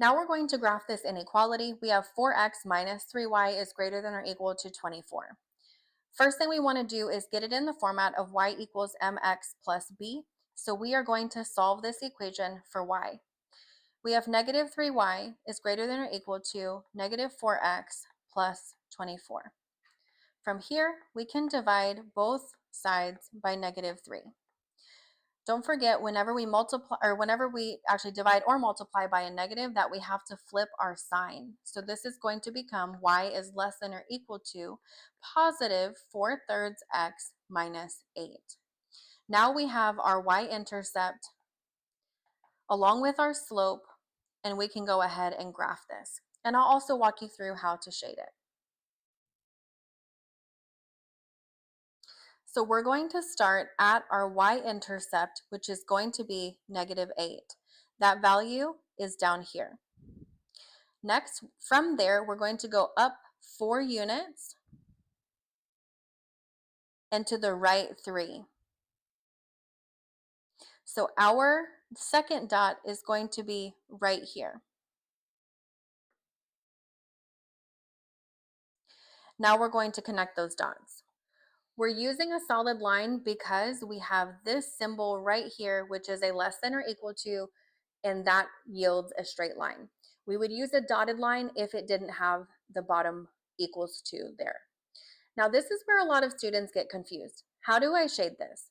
Now we're going to graph this inequality. We have 4x minus 3y is greater than or equal to 24. First thing we want to do is get it in the format of y equals mx plus b. So we are going to solve this equation for y. We have negative 3y is greater than or equal to negative 4x plus 24. From here, we can divide both sides by negative 3. Don't forget, whenever we actually divide or multiply by a negative, that we have to flip our sign. So this is going to become y is less than or equal to positive 4/3 x minus 8. Now we have our y-intercept along with our slope, and we can go ahead and graph this. And I'll also walk you through how to shade it. So we're going to start at our y-intercept, which is going to be negative 8. That value is down here. Next, from there, we're going to go up 4 units and to the right 3. So our second dot is going to be right here. Now we're going to connect those dots. We're using a solid line because we have this symbol right here, which is a less than or equal to, and that yields a straight line. We would use a dotted line if it didn't have the bottom equals to there. Now this is where a lot of students get confused. How do I shade this?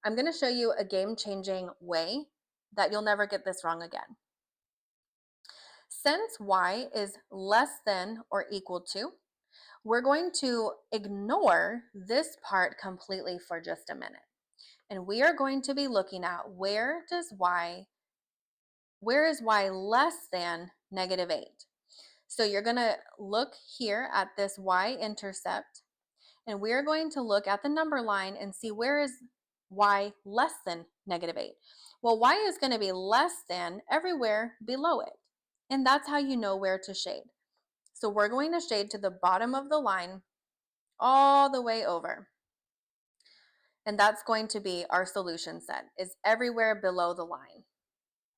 I'm going to show you a game-changing way that you'll never get this wrong again. Since y is less than or equal to, we're going to ignore this part completely for just a minute. And we are going to be looking at where is y less than negative 8. So you're going to look here at this y-intercept, and we're going to look at the number line and see where is y less than negative 8. Well, y is going to be less than everywhere below it, and that's how you know where to shade. So we're going to shade to the bottom of the line all the way over. And that's going to be our solution set, is everywhere below the line.